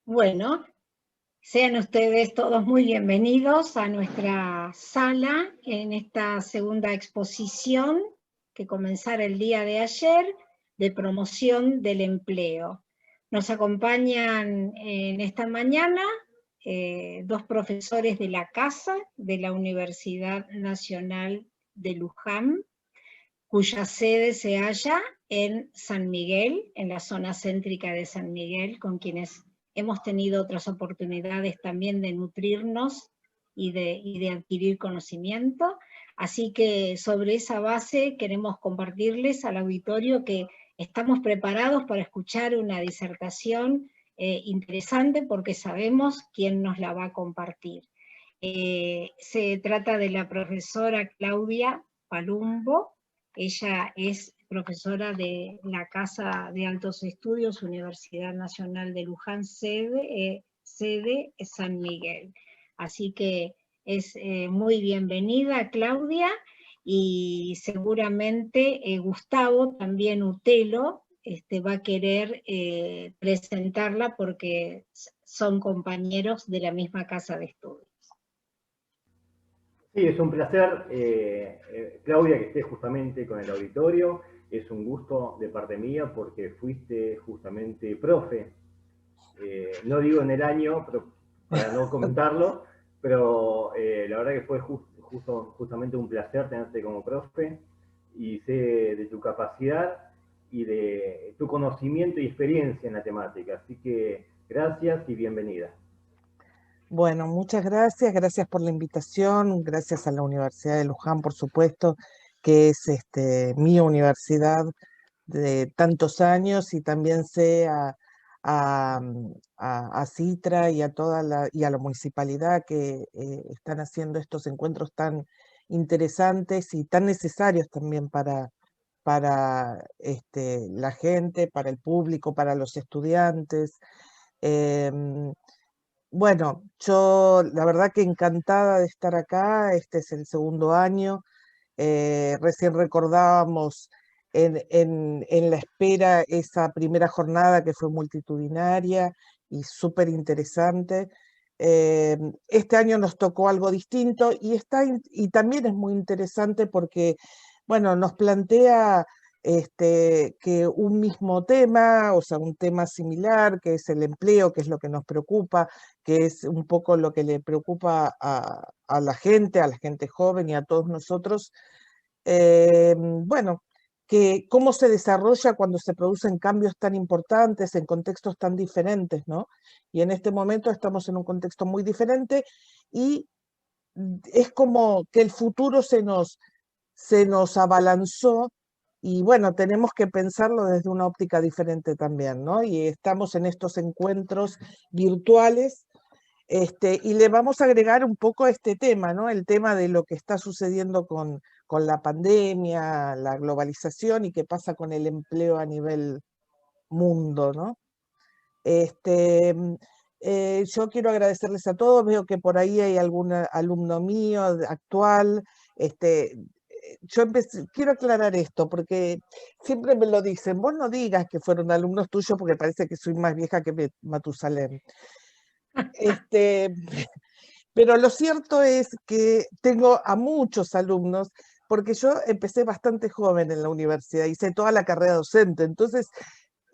Bueno, sean ustedes todos muy bienvenidos a nuestra sala en esta segunda exposición que comenzara el día de ayer de promoción del empleo. Nos acompañan en esta mañana dos profesores de la casa de la Universidad Nacional de Luján, cuya sede se halla en San Miguel, en la zona céntrica de San Miguel, con quienes hemos tenido otras oportunidades también de nutrirnos y de adquirir conocimiento. Así que sobre esa base queremos compartirles al auditorio que estamos preparados para escuchar una disertación interesante porque sabemos quién nos la va a compartir. Se trata de la profesora Claudia Palumbo. Ella es profesora de la Casa de Altos Estudios, Universidad Nacional de Luján, sede San Miguel. Así que es muy bienvenida, Claudia, y seguramente Gustavo, también Utelo, va a querer presentarla porque son compañeros de la misma casa de estudios. Sí, es un placer, Claudia, que estés justamente con el auditorio. Es un gusto de parte mía porque fuiste justamente profe. No digo en el año, pero para no comentarlo, pero la verdad que fue justamente un placer tenerte como profe y sé de tu capacidad y de tu conocimiento y experiencia en la temática. Así que gracias y bienvenida. Bueno, muchas gracias, gracias por la invitación, gracias a la Universidad de Luján, por supuesto, que es mi universidad de tantos años, y también sé a Citra y y a la municipalidad que están haciendo estos encuentros tan interesantes y tan necesarios también para la gente, para el público, para los estudiantes. Em, bueno, yo la verdad que encantada de estar acá. Este es el segundo año. Recién recordábamos en la espera esa primera jornada que fue multitudinaria y súper interesante. Este año nos tocó algo distinto y también es muy interesante porque, bueno, nos plantea que un mismo tema, o sea, un tema similar, que es el empleo, que es lo que nos preocupa, que es un poco lo que le preocupa a la gente joven y a todos nosotros. Bueno, que cómo se desarrolla cuando se producen cambios tan importantes en contextos tan diferentes, ¿no? Y en este momento estamos en un contexto muy diferente y es como que el futuro se nos abalanzó. Y bueno, tenemos que pensarlo desde una óptica diferente también, ¿no? Y estamos en estos encuentros virtuales, y le vamos a agregar un poco este tema, ¿no? El tema de lo que está sucediendo con la pandemia, la globalización y qué pasa con el empleo a nivel mundo, ¿no? Yo quiero agradecerles a todos. Veo que por ahí hay algún alumno mío actual. Quiero aclarar esto, porque siempre me lo dicen: vos no digas que fueron alumnos tuyos porque parece que soy más vieja que Matusalén. Pero lo cierto es que tengo a muchos alumnos, porque yo empecé bastante joven en la universidad, hice toda la carrera docente. Entonces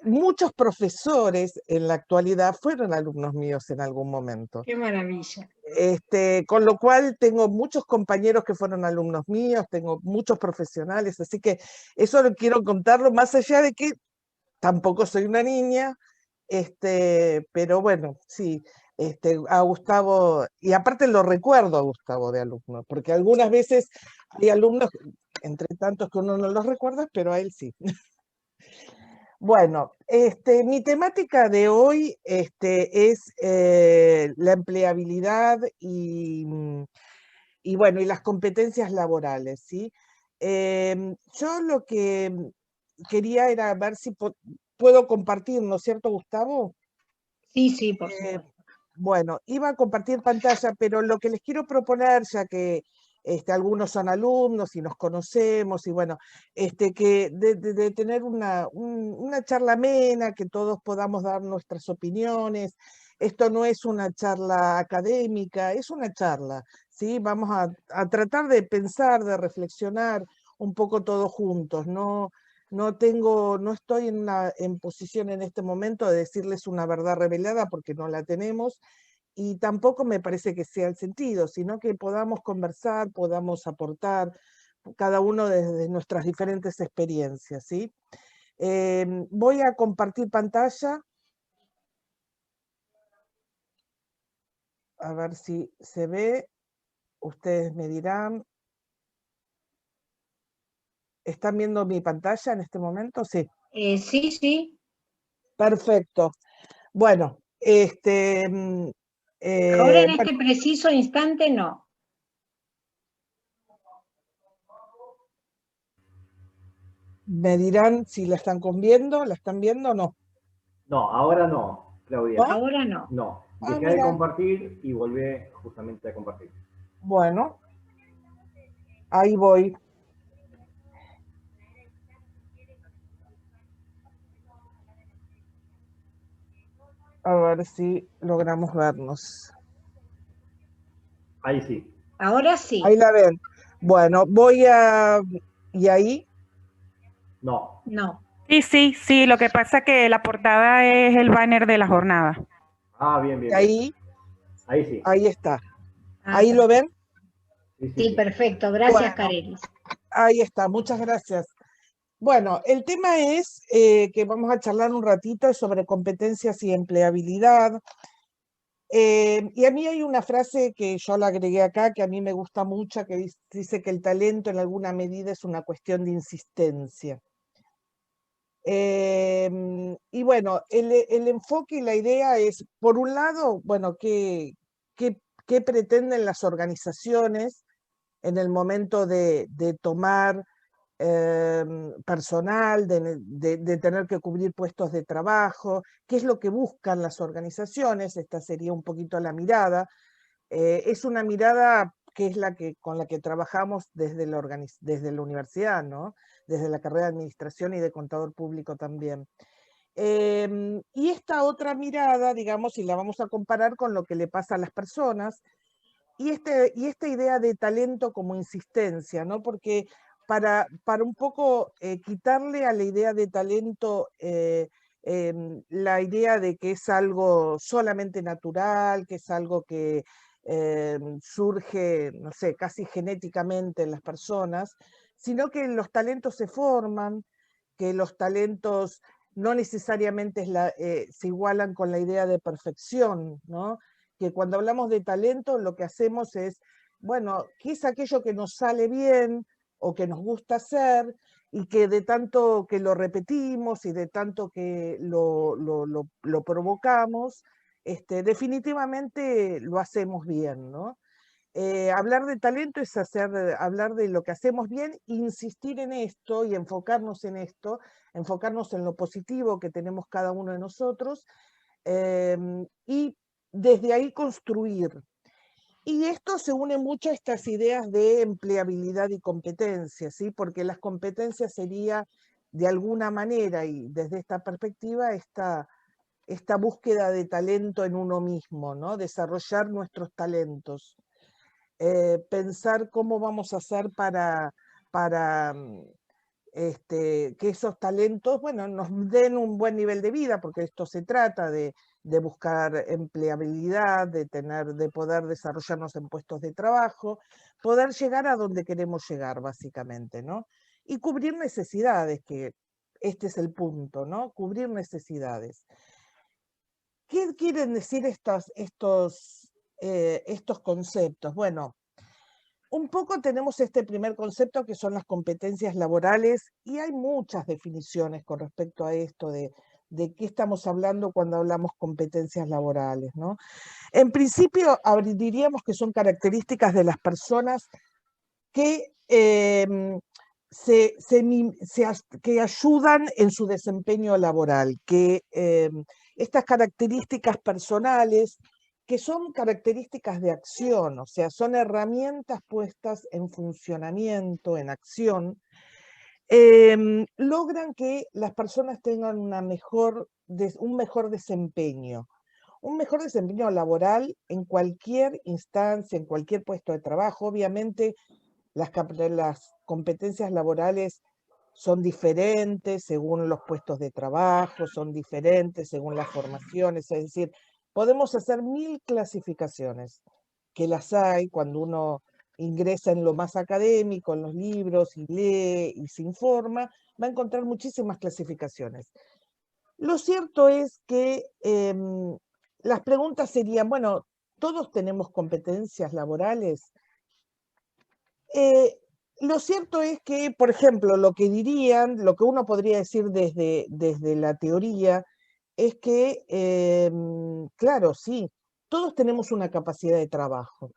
muchos profesores en la actualidad fueron alumnos míos en algún momento. ¡Qué maravilla! Con lo cual tengo muchos compañeros que fueron alumnos míos, tengo muchos profesionales, así que eso lo quiero contarlo, más allá de que tampoco soy una niña, pero bueno, sí, a Gustavo, y aparte lo recuerdo a Gustavo de alumno, porque algunas veces hay alumnos, entre tantos, que uno no los recuerda, pero a él sí. Bueno, mi temática de hoy es la empleabilidad y bueno, y las competencias laborales, ¿sí? Yo lo que quería era ver si puedo compartir, ¿no es cierto, Gustavo? Sí, sí, por supuesto. Bueno, iba a compartir pantalla, pero lo que les quiero proponer, ya que algunos son alumnos y nos conocemos, y bueno, que de tener una charla amena, que todos podamos dar nuestras opiniones. Esto no es una charla académica, es una charla, ¿sí? Vamos a tratar de pensar, de reflexionar un poco todos juntos. No estoy en posición en este momento de decirles una verdad revelada, porque no la tenemos, y tampoco me parece que sea el sentido, sino que podamos conversar, podamos aportar, cada uno desde nuestras diferentes experiencias, ¿sí? Voy a compartir pantalla. A ver si se ve. Ustedes me dirán. ¿Están viendo mi pantalla en este momento? Sí. Sí, sí. Perfecto. Bueno, Ahora en este preciso instante no. Me dirán si la están viendo, ¿la están viendo o no? No, ahora no, Claudia. ¿No? Ahora no. No, Ah, deja de mira. compartir y volvé justamente a compartir. Bueno, ahí voy. A ver si logramos vernos. Ahí sí. Ahora sí. Ahí la ven. Bueno, voy a... ¿Y ahí? No. No. Sí, lo que pasa es que la portada es el banner de la jornada. Ah, bien, bien, ¿Y ahí? Ahí sí. Ahí está. Ah, ¿Ahí lo ven? Sí, perfecto. Gracias, Bueno, Carelis. ahí está, muchas gracias. Bueno, el tema es que vamos a charlar un ratito sobre competencias y empleabilidad. Y a mí hay una frase que yo la agregué acá, que a mí me gusta mucho, que dice que el talento en alguna medida es una cuestión de insistencia. Y bueno, el enfoque y la idea es, por un lado, bueno, ¿qué pretenden las organizaciones en el momento de tomar personal, de tener que cubrir puestos de trabajo? ¿Qué es lo que buscan las organizaciones? Esta sería un poquito la mirada. Es una mirada que es con la que trabajamos desde la universidad, ¿no? Desde la carrera de administración y de contador público también. Y esta otra mirada, digamos, y la vamos a comparar con lo que le pasa a las personas, y esta idea de talento como insistencia, ¿no? Porque para un poco quitarle a la idea de talento la idea de que es algo solamente natural, que es algo que surge, no sé, casi genéticamente en las personas, sino que los talentos se forman, que los talentos no necesariamente se igualan con la idea de perfección, ¿no? Que cuando hablamos de talento lo que hacemos es, bueno, ¿qué es aquello que nos sale bien o que nos gusta hacer y que de tanto que lo repetimos y de tanto que lo provocamos, definitivamente lo hacemos bien, ¿no? Hablar de talento es hablar de lo que hacemos bien, insistir en esto y enfocarnos en esto, enfocarnos en lo positivo que tenemos cada uno de nosotros, y desde ahí construir. Y esto se une mucho a estas ideas de empleabilidad y competencia, ¿sí? Porque las competencias sería, de alguna manera, y desde esta perspectiva, esta búsqueda de talento en uno mismo, ¿no? Desarrollar nuestros talentos. Pensar cómo vamos a hacer para que esos talentos, bueno, nos den un buen nivel de vida, porque esto se trata de buscar empleabilidad, de poder desarrollarnos en puestos de trabajo, poder llegar a donde queremos llegar, básicamente, ¿no? Y cubrir necesidades, que este es el punto, ¿no? Cubrir necesidades. ¿Qué quieren decir estos conceptos? Bueno, un poco tenemos este primer concepto que son las competencias laborales, y hay muchas definiciones con respecto a esto de qué estamos hablando cuando hablamos competencias laborales, ¿no? En principio, diríamos que son características de las personas que, que ayudan en su desempeño laboral, que estas características personales que son características de acción, o sea, son herramientas puestas en funcionamiento, en acción, logran que las personas tengan un mejor desempeño. Un mejor desempeño laboral en cualquier instancia, en cualquier puesto de trabajo. Obviamente, las competencias laborales son diferentes según los puestos de trabajo, son diferentes según las formaciones, es decir, podemos hacer 1000 clasificaciones, que las hay cuando uno ingresa en lo más académico, en los libros, y lee y se informa, va a encontrar muchísimas clasificaciones. Lo cierto es que las preguntas serían, bueno, ¿todos tenemos competencias laborales? Lo cierto es que, por ejemplo, lo que uno podría decir desde la teoría, es que, claro, sí, todos tenemos una capacidad de trabajo.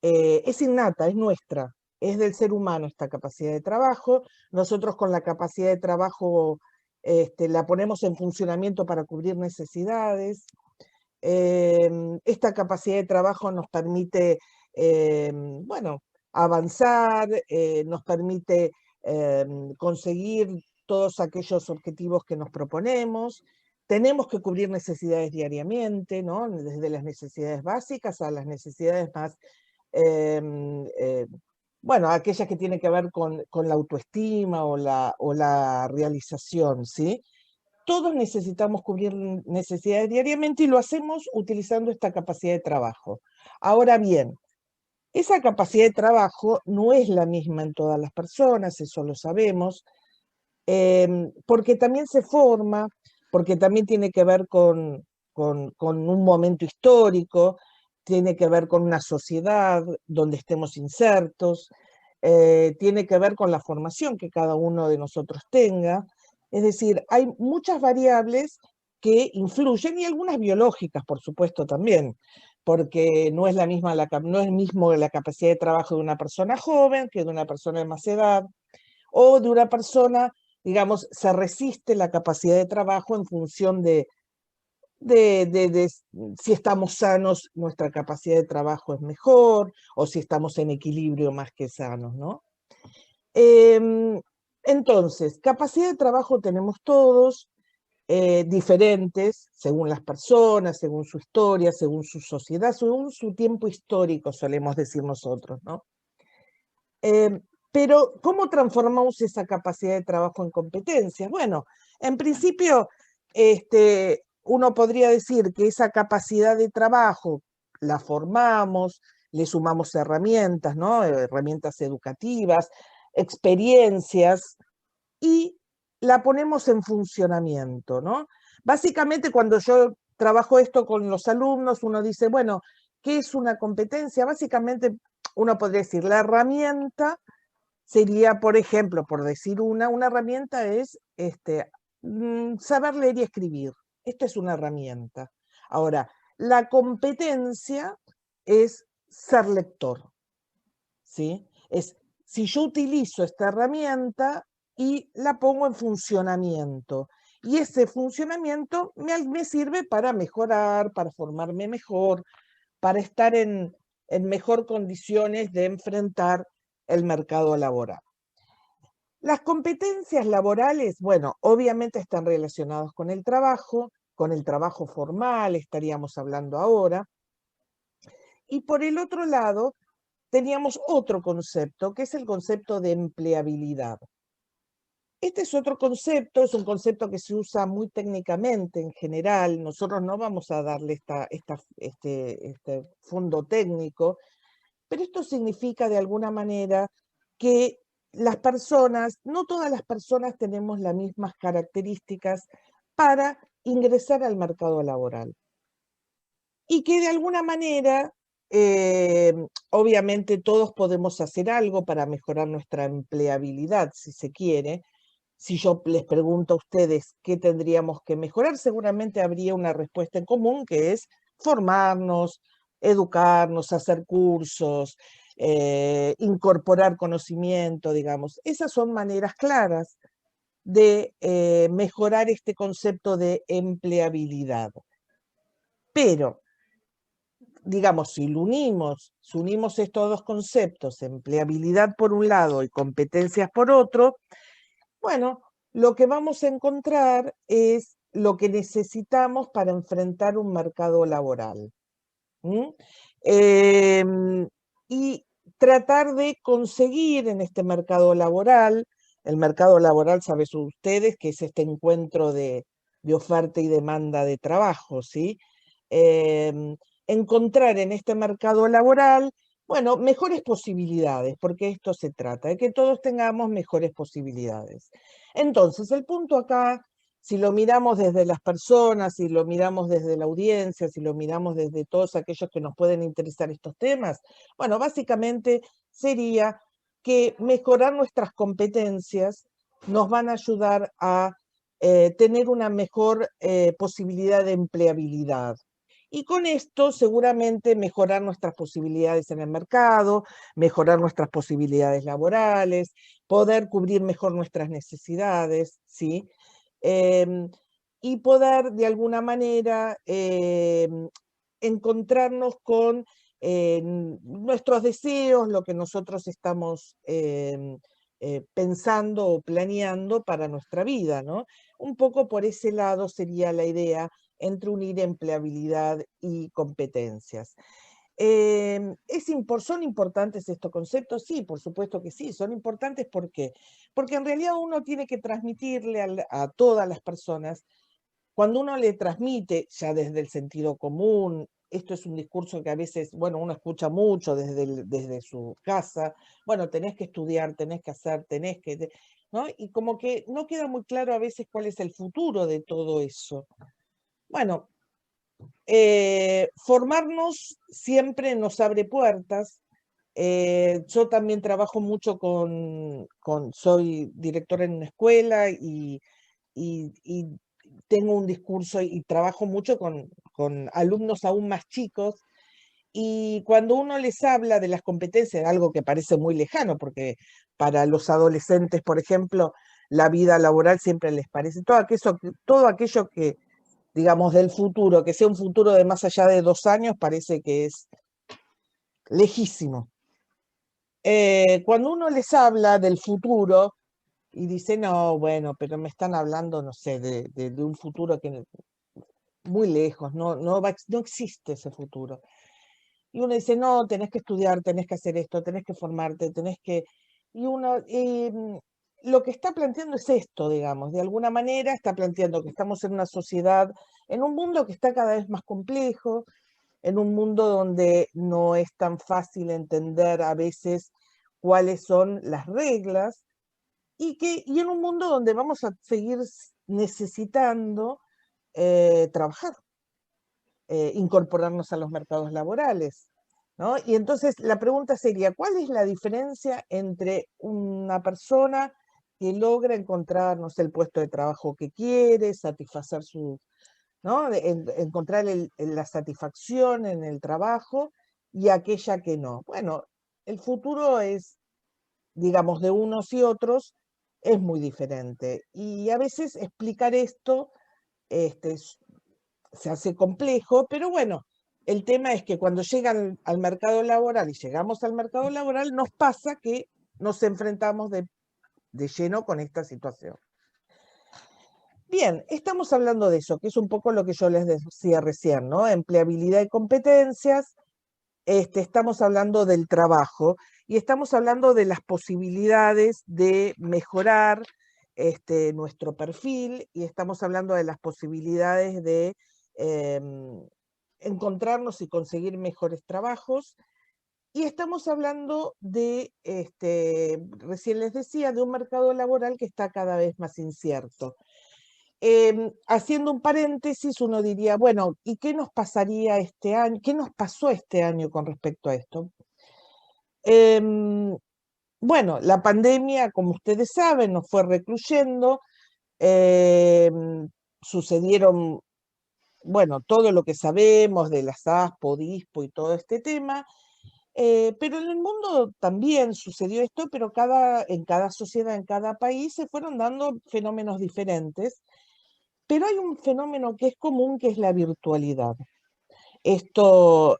Es innata, es nuestra, es del ser humano esta capacidad de trabajo. Nosotros con la capacidad de trabajo la ponemos en funcionamiento para cubrir necesidades. Esta capacidad de trabajo nos permite, bueno, avanzar, nos permite conseguir todos aquellos objetivos que nos proponemos. Tenemos que cubrir necesidades diariamente, ¿no? Desde las necesidades básicas a las necesidades más, bueno, aquellas que tienen que ver con la autoestima o la realización, ¿sí? Todos necesitamos cubrir necesidades diariamente y lo hacemos utilizando esta capacidad de trabajo. Ahora bien, esa capacidad de trabajo no es la misma en todas las personas, eso lo sabemos, porque también se forma, porque también tiene que ver con un momento histórico, tiene que ver con una sociedad donde estemos insertos, tiene que ver con la formación que cada uno de nosotros tenga. Es decir, hay muchas variables que influyen y algunas biológicas, por supuesto, también, porque no es no es mismo la capacidad de trabajo de una persona joven que de una persona de más edad, o de una persona, digamos, se resiste la capacidad de trabajo en función de si estamos sanos, nuestra capacidad de trabajo es mejor, o si estamos en equilibrio más que sanos, ¿no? Entonces, capacidad de trabajo tenemos todos, diferentes, según las personas, según su historia, según su sociedad, según su tiempo histórico, solemos decir nosotros, ¿no? Pero, ¿cómo transformamos esa capacidad de trabajo en competencias? Bueno, en principio, uno podría decir que esa capacidad de trabajo la formamos, le sumamos herramientas, ¿no? Herramientas educativas, experiencias, y la ponemos en funcionamiento, ¿no? Básicamente, cuando yo trabajo esto con los alumnos, uno dice, bueno, ¿qué es una competencia? Básicamente, uno podría decir, la herramienta sería, por ejemplo, por decir una herramienta es saber leer y escribir. Esto es una herramienta. Ahora, la competencia es ser lector, ¿sí? Es, si yo utilizo esta herramienta y la pongo en funcionamiento, y ese funcionamiento me sirve para mejorar, para formarme mejor, para estar en mejor condiciones de enfrentar el mercado laboral. Las competencias laborales, bueno, obviamente están relacionadas con el trabajo formal, estaríamos hablando ahora. Y por el otro lado, teníamos otro concepto, que es el concepto de empleabilidad. Este es otro concepto, es un concepto que se usa muy técnicamente en general. Nosotros no vamos a darle este fondo técnico, pero esto significa de alguna manera que las personas, no todas las personas tenemos las mismas características para ingresar al mercado laboral. Y que de alguna manera, obviamente todos podemos hacer algo para mejorar nuestra empleabilidad, si se quiere. Si yo les pregunto a ustedes qué tendríamos que mejorar, seguramente habría una respuesta en común, que es formarnos, educarnos, hacer cursos, incorporar conocimiento, digamos. Esas son maneras claras de mejorar este concepto de empleabilidad. Pero digamos, si unimos estos dos conceptos, empleabilidad por un lado y competencias por otro, bueno, lo que vamos a encontrar es lo que necesitamos para enfrentar un mercado laboral. Y tratar de conseguir en este mercado laboral, el mercado laboral, saben ustedes, que es este encuentro de oferta y demanda de trabajo, ¿sí? Encontrar en este mercado laboral, bueno, mejores posibilidades, porque esto se trata, de que todos tengamos mejores posibilidades. Entonces, el punto acá, si lo miramos desde las personas, si lo miramos desde la audiencia, si lo miramos desde todos aquellos que nos pueden interesar estos temas, bueno, básicamente sería que mejorar nuestras competencias nos van a ayudar a tener una mejor posibilidad de empleabilidad. Y con esto seguramente mejorar nuestras posibilidades en el mercado, mejorar nuestras posibilidades laborales, poder cubrir mejor nuestras necesidades, ¿sí? Y poder de alguna manera encontrarnos con nuestros deseos, lo que nosotros estamos pensando o planeando para nuestra vida, ¿no? Un poco por ese lado sería la idea entre unir empleabilidad y competencias. ¿Son importantes estos conceptos? Sí, por supuesto que sí, son importantes. ¿Por qué? Porque en realidad uno tiene que transmitirle a todas las personas, cuando uno le transmite ya desde el sentido común, esto es un discurso que a veces, bueno, uno escucha mucho desde su casa, bueno, tenés que estudiar, tenés que hacer, ¿no? Y como que no queda muy claro a veces cuál es el futuro de todo eso. Bueno, formarnos siempre nos abre puertas. Yo también trabajo mucho soy directora en una escuela y tengo un discurso y trabajo mucho con alumnos aún más chicos. Y cuando uno les habla de las competencias, algo que parece muy lejano, porque para los adolescentes, por ejemplo, la vida laboral siempre les parece todo aquello que, digamos, del futuro, que sea un futuro de más allá de 2 años, parece que es lejísimo. Cuando uno les habla del futuro y dice, no, bueno, pero me están hablando, no sé, de un futuro que muy lejos, no existe ese futuro. Y uno dice, no, tenés que estudiar, tenés que hacer esto, tenés que formarte, Y uno, lo que está planteando es esto, digamos, de alguna manera está planteando que estamos en una sociedad, en un mundo que está cada vez más complejo, en un mundo donde no es tan fácil entender a veces cuáles son las reglas, y en un mundo donde vamos a seguir necesitando trabajar, incorporarnos a los mercados laborales, ¿no? Y entonces la pregunta sería, ¿cuál es la diferencia entre una persona que logra encontrar, no sé, el puesto de trabajo que quiere, satisfacer ¿no? Encontrar la satisfacción en el trabajo, y aquella que no? Bueno, el futuro es, digamos, de unos y otros, es muy diferente. Y a veces explicar esto se hace complejo, pero bueno, el tema es que cuando llegan al mercado laboral y llegamos al mercado laboral, nos pasa que nos enfrentamos de lleno con esta situación. Bien, estamos hablando de eso, que es un poco lo que yo les decía recién, ¿no? Empleabilidad y competencias. Estamos hablando del trabajo y estamos hablando de las posibilidades de mejorar nuestro perfil, y estamos hablando de las posibilidades de encontrarnos y conseguir mejores trabajos. Y estamos hablando de, recién les decía, de un mercado laboral que está cada vez más incierto. Haciendo un paréntesis, uno diría, bueno, ¿y qué nos pasaría este año? ¿Qué nos pasó este año con respecto a esto? Bueno, la pandemia, como ustedes saben, nos fue recluyendo, sucedieron, bueno, todo lo que sabemos de las ASPO, DISPO y todo este tema, pero en el mundo también sucedió esto, pero en cada sociedad, en cada país, se fueron dando fenómenos diferentes. Pero hay un fenómeno que es común, que es la virtualidad. Esto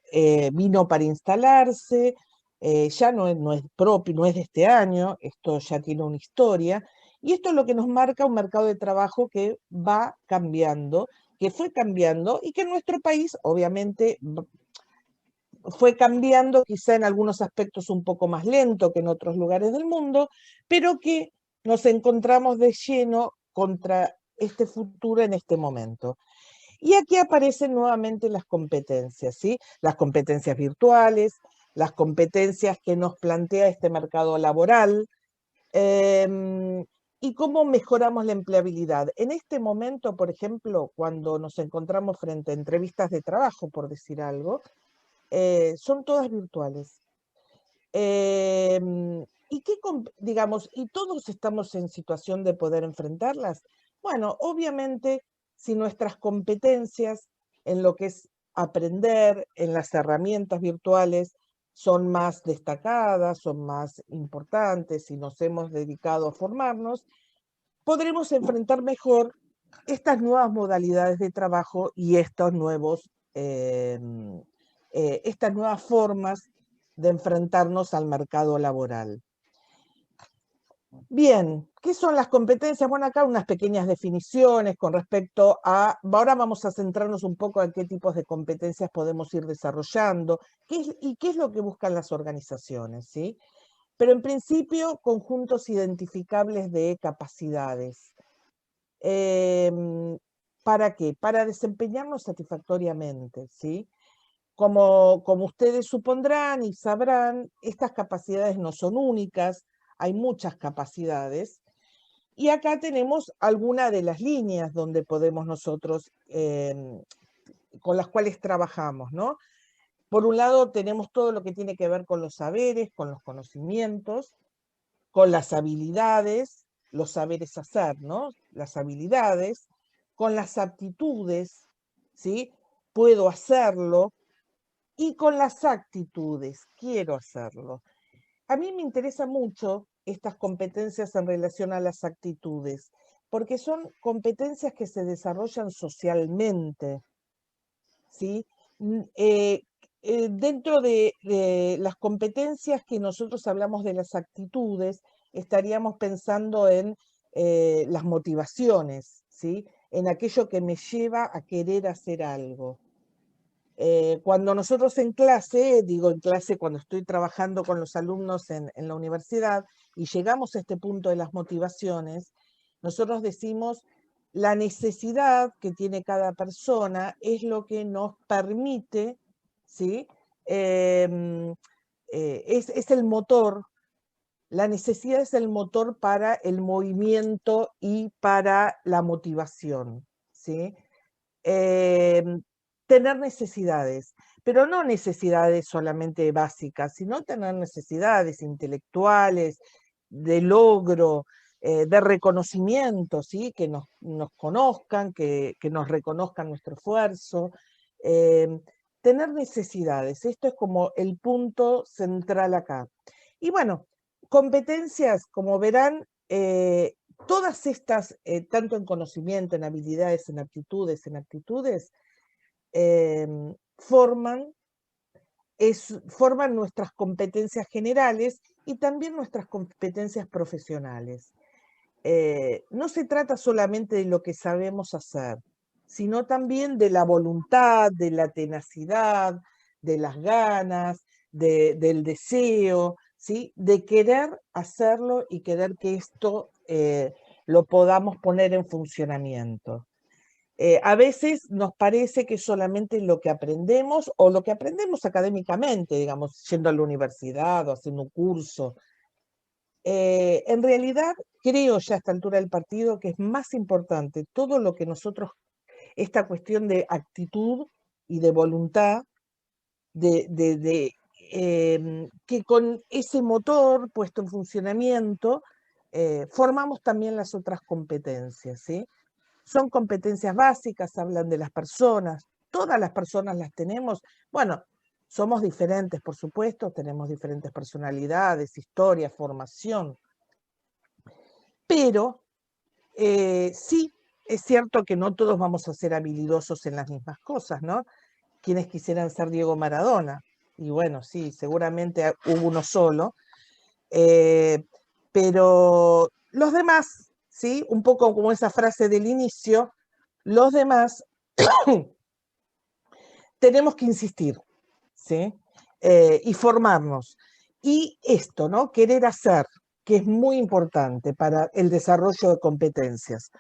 vino para instalarse, ya no es propio, no es de este año, esto ya tiene una historia, y esto es lo que nos marca un mercado de trabajo que va cambiando, que fue cambiando y que en nuestro país obviamente fue cambiando quizá en algunos aspectos un poco más lento que en otros lugares del mundo, pero que nos encontramos de lleno contra este futuro en este momento. Y aquí aparecen nuevamente las competencias, ¿sí? Las competencias virtuales, las competencias que nos plantea este mercado laboral, y cómo mejoramos la empleabilidad. En este momento, por ejemplo, cuando nos encontramos frente a entrevistas de trabajo, por decir algo, son todas virtuales. Digamos, y todos estamos en situación de poder enfrentarlas. Bueno, obviamente, si nuestras competencias en lo que es aprender, en las herramientas virtuales, son más destacadas, son más importantes, si nos hemos dedicado a formarnos, podremos enfrentar mejor estas nuevas modalidades de trabajo y estos nuevos, estas nuevas formas de enfrentarnos al mercado laboral. Bien, ¿qué son las competencias? Bueno, acá unas pequeñas definiciones con respecto a... Ahora vamos a centrarnos un poco en qué tipos de competencias podemos ir desarrollando y qué es lo que buscan las organizaciones, ¿sí? Pero en principio, conjuntos identificables de capacidades. ¿Para qué? Para desempeñarnos satisfactoriamente, ¿sí? Como ustedes supondrán y sabrán, estas capacidades no son únicas, hay muchas capacidades, y acá tenemos algunas de las líneas donde podemos nosotros, con las cuales trabajamos, ¿no? Por un lado tenemos todo lo que tiene que ver con los saberes, con los conocimientos, con las habilidades, los saberes hacer, ¿no? Las habilidades, con las aptitudes, ¿sí? Puedo hacerlo, y con las actitudes, quiero hacerlo. A mí me interesa mucho estas competencias en relación a las actitudes, porque son competencias que se desarrollan socialmente, ¿sí? Dentro de las competencias que nosotros hablamos de las actitudes, estaríamos pensando en las motivaciones, ¿sí? En aquello que me lleva a querer hacer algo. Cuando nosotros en clase, digo en clase cuando estoy trabajando con los alumnos en la universidad y llegamos a este punto de las motivaciones, nosotros decimos la necesidad que tiene cada persona es lo que nos permite, ¿sí? Es el motor, la necesidad es el motor para el movimiento y para la motivación, ¿sí? Tener necesidades, pero no necesidades solamente básicas, sino tener necesidades intelectuales, de logro, de reconocimiento, ¿sí? Que nos conozcan, que nos reconozcan nuestro esfuerzo. Tener necesidades, esto es como el punto central acá. Y bueno, competencias, como verán, todas estas, tanto en conocimiento, en habilidades, en aptitudes, forman nuestras competencias generales y también nuestras competencias profesionales. No se trata solamente de lo que sabemos hacer, sino también de la voluntad, de la tenacidad, de las ganas, del deseo, ¿sí? De querer hacerlo y querer que esto lo podamos poner en funcionamiento. A veces nos parece que solamente lo que aprendemos o lo que aprendemos académicamente, digamos, yendo a la universidad o haciendo un curso. En realidad, creo ya a esta altura del partido que es más importante todo lo que nosotros, esta cuestión de actitud y de voluntad, que con ese motor puesto en funcionamiento, formamos también las otras competencias, ¿sí? Son competencias básicas, hablan de las personas, todas las personas las tenemos. Bueno, somos diferentes, por supuesto, tenemos diferentes personalidades, historia, formación, pero sí es cierto que no todos vamos a ser habilidosos en las mismas cosas, ¿no? quienes quisieran ser Diego Maradona. Y bueno, sí, seguramente hubo uno solo. Pero los demás, ¿sí? Un poco como esa frase del inicio, los demás tenemos que insistir, ¿sí? Y formarnos. Y esto, ¿no? Querer hacer, que es muy importante para el desarrollo de competencias.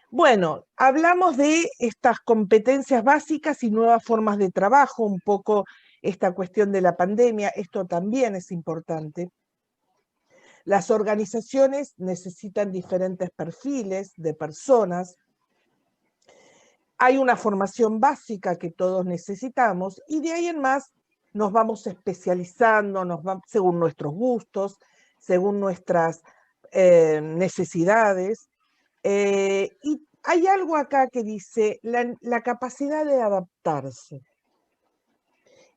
Bueno, hablamos de estas competencias básicas y nuevas formas de trabajo, un poco esta cuestión de la pandemia, esto también es importante. Las organizaciones necesitan diferentes perfiles de personas. Hay una formación básica que todos necesitamos y de ahí en más nos vamos especializando, según nuestros gustos, según nuestras necesidades. Y hay algo acá que dice la capacidad de adaptarse.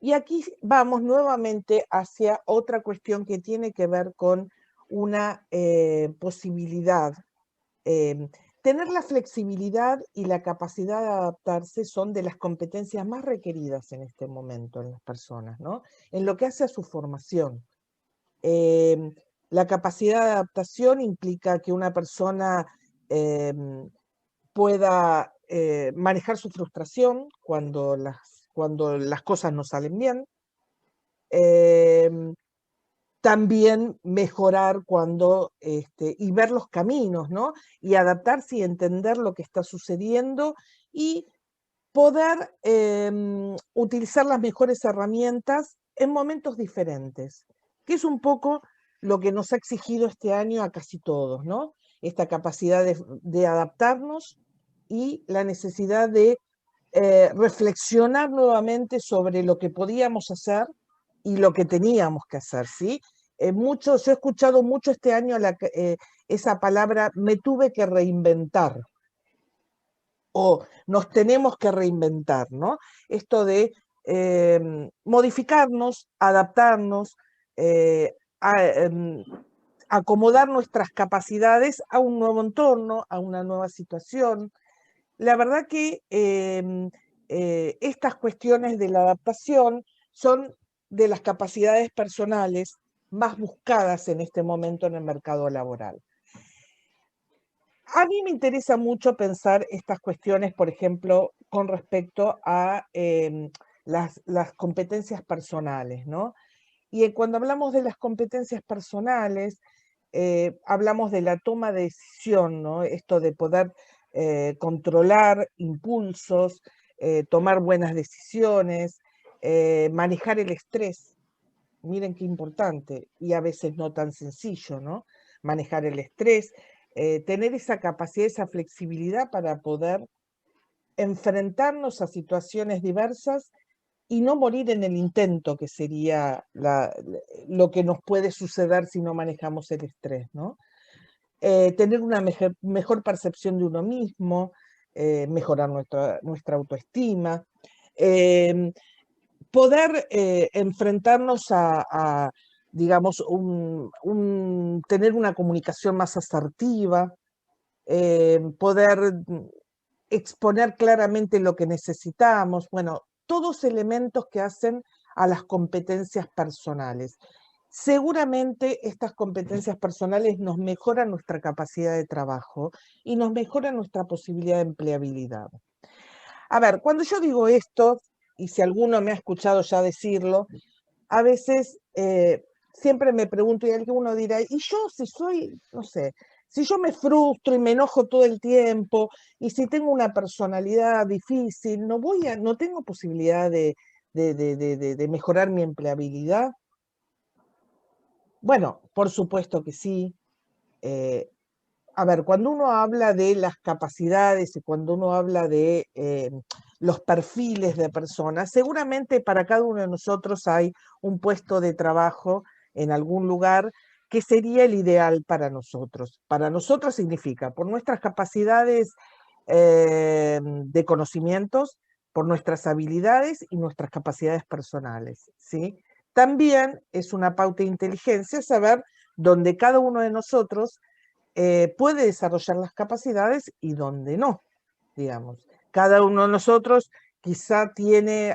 Y aquí vamos nuevamente hacia otra cuestión que tiene que ver con una posibilidad. Tener la flexibilidad y la capacidad de adaptarse son de las competencias más requeridas en este momento en las personas, ¿no? En lo que hace a su formación. La capacidad de adaptación implica que una persona pueda manejar su frustración cuando las cosas no salen bien. También mejorar y ver los caminos, ¿no? Y adaptarse y entender lo que está sucediendo y poder utilizar las mejores herramientas en momentos diferentes, que es un poco lo que nos ha exigido este año a casi todos, ¿no? Esta capacidad de adaptarnos y la necesidad de reflexionar nuevamente sobre lo que podíamos hacer y lo que teníamos que hacer, ¿sí? Yo he escuchado mucho este año esa palabra, me tuve que reinventar, o nos tenemos que reinventar, ¿no? Esto de modificarnos, adaptarnos, acomodar nuestras capacidades a un nuevo entorno, a una nueva situación. La verdad que estas cuestiones de la adaptación son de las capacidades personales más buscadas en este momento en el mercado laboral. A mí me interesa mucho pensar estas cuestiones, por ejemplo, con respecto a las competencias personales, ¿no? Y cuando hablamos de las competencias personales, hablamos de la toma de decisión, ¿no? Esto de poder controlar impulsos, tomar buenas decisiones, manejar el estrés. Miren qué importante y a veces no tan sencillo, ¿no? Manejar el estrés, tener esa capacidad, esa flexibilidad para poder enfrentarnos a situaciones diversas y no morir en el intento, que sería lo que nos puede suceder si no manejamos el estrés, ¿no? Tener una mejor percepción de uno mismo, mejorar nuestra autoestima, poder enfrentarnos digamos, tener una comunicación más asertiva, poder exponer claramente lo que necesitamos, bueno, todos elementos que hacen a las competencias personales. Seguramente estas competencias personales nos mejoran nuestra capacidad de trabajo y nos mejoran nuestra posibilidad de empleabilidad. A ver, cuando yo digo esto, y si alguno me ha escuchado ya decirlo, a veces siempre me pregunto y alguno dirá, y yo si soy, no sé, si yo me frustro y me enojo todo el tiempo, y si tengo una personalidad difícil, no tengo posibilidad de mejorar mi empleabilidad. Bueno, por supuesto que sí. A ver, cuando uno habla de las capacidades y cuando uno habla de los perfiles de personas, seguramente para cada uno de nosotros hay un puesto de trabajo en algún lugar que sería el ideal para nosotros. Para nosotros significa, por nuestras capacidades de conocimientos, por nuestras habilidades y nuestras capacidades personales, ¿sí? También es una pauta de inteligencia saber dónde cada uno de nosotros puede desarrollar las capacidades y dónde no, digamos. Cada uno de nosotros quizá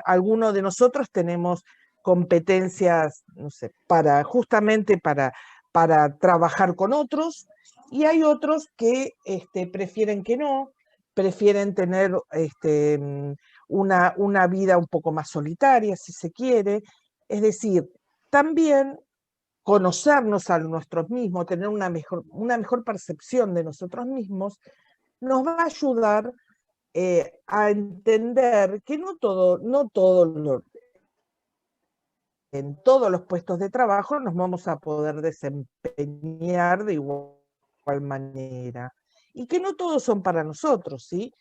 alguno de nosotros tenemos competencias, no sé, justamente para trabajar con otros, y hay otros que prefieren que no, prefieren tener una vida un poco más solitaria, si se quiere. Es decir, también conocernos a nosotros mismos, tener una mejor percepción de nosotros mismos, nos va a ayudar a entender que en todos los puestos de trabajo nos vamos a poder desempeñar de igual manera. Y que no todos son para nosotros, ¿sí?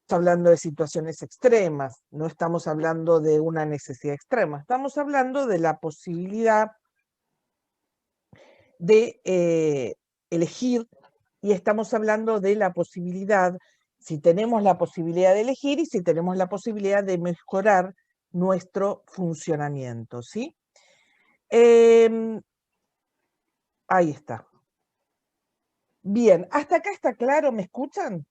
Estamos hablando de situaciones extremas, no estamos hablando de una necesidad extrema, estamos hablando de la posibilidad de elegir, y estamos hablando de la posibilidad, si tenemos la posibilidad de elegir y si tenemos la posibilidad de mejorar nuestro funcionamiento, ¿sí? Ahí está. Bien, hasta acá está claro, ¿me escuchan?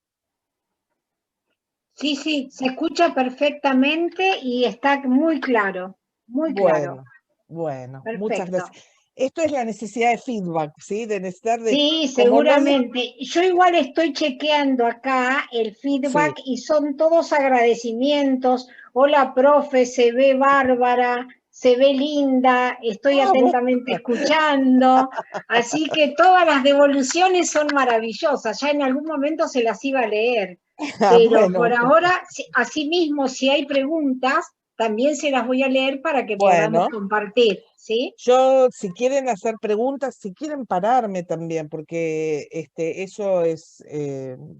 Sí, sí, se escucha perfectamente y está muy claro, muy claro. Bueno, muchas Perfecto. gracias. Esto es la necesidad de feedback, ¿sí? De necesitar de... Sí, como no seguramente. Yo igual estoy chequeando acá el feedback Sí. y son todos agradecimientos. Hola, profe, se ve bárbara, se ve linda, estoy atentamente escuchando. Así que todas las devoluciones son maravillosas. Ya en algún momento se las iba a leer. Pero Bueno, por ahora, asimismo, si hay preguntas, también se las voy a leer para que podamos bueno. compartir, ¿sí? Yo, si quieren hacer preguntas, si quieren pararme también, porque eso es,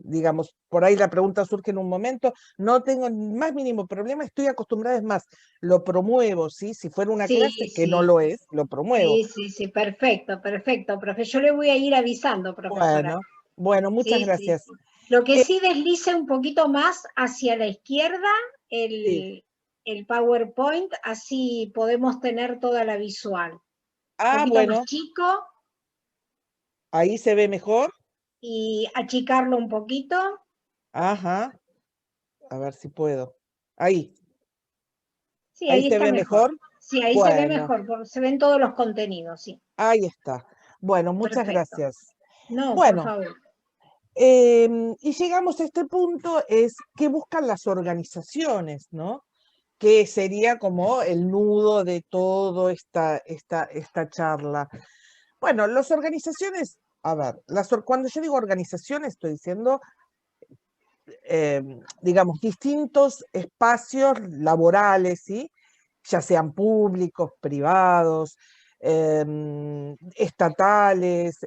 digamos, por ahí la pregunta surge en un momento, no tengo el más mínimo problema, estoy acostumbrada, es más, lo promuevo, ¿sí? Si fuera una clase, Sí, que no sí. lo es, lo promuevo. Sí, sí, sí, perfecto, perfecto, profe. Yo le voy a ir avisando, profesora. Bueno, muchas Sí, sí, gracias. sí. Lo que Eh, sí deslice un poquito más hacia la izquierda sí. el PowerPoint, así podemos tener toda la visual. Un poquito más Bueno, chico ahí se ve mejor. y achicarlo un poquito. Ajá, a ver si puedo. Ahí, Sí, ahí ahí se está ve mejor. mejor. Sí, ahí se ve Bueno, mejor, se ven todos los contenidos, sí. ahí está. Bueno, muchas Perfecto. gracias. No, por Bueno. favor. Y llegamos a este punto, es qué buscan las organizaciones, ¿no? Que sería como el nudo de toda esta charla. Bueno, las organizaciones, a ver, cuando yo digo organizaciones estoy diciendo, digamos, distintos espacios laborales, ¿sí? Ya sean públicos, privados, estatales,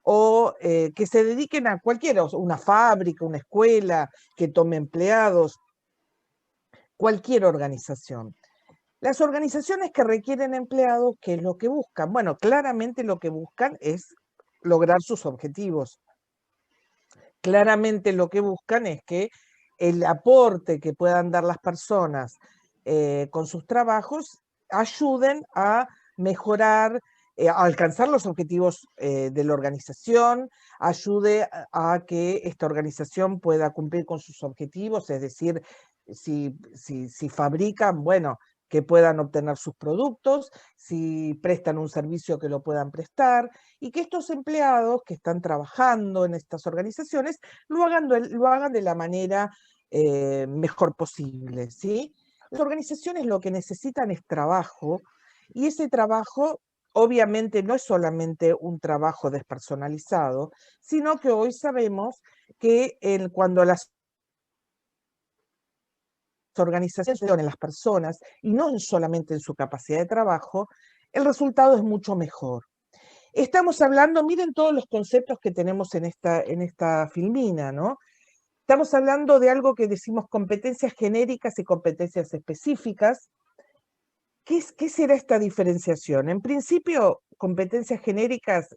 o que se dediquen a cualquiera, una fábrica, una escuela, que tome empleados, cualquier organización. Las organizaciones que requieren empleados, ¿qué es lo que buscan? Bueno, claramente lo que buscan es lograr sus objetivos. Claramente lo que buscan es que el aporte que puedan dar las personas con sus trabajos ayuden a mejorar, a alcanzar los objetivos de la organización, ayude a que esta organización pueda cumplir con sus objetivos, es decir, si fabrican, bueno, que puedan obtener sus productos, si prestan un servicio que lo puedan prestar, y que estos empleados que están trabajando en estas organizaciones lo hagan de la manera mejor posible, ¿sí? Las organizaciones lo que necesitan es trabajo, y ese trabajo obviamente no es solamente un trabajo despersonalizado, sino que hoy sabemos que cuando las organizaciones en las personas, y no solamente en su capacidad de trabajo, el resultado es mucho mejor. Estamos hablando, miren todos los conceptos que tenemos en esta filmina, ¿no? Estamos hablando de algo que decimos competencias genéricas y competencias específicas. ¿Qué será esta diferenciación? En principio, competencias genéricas,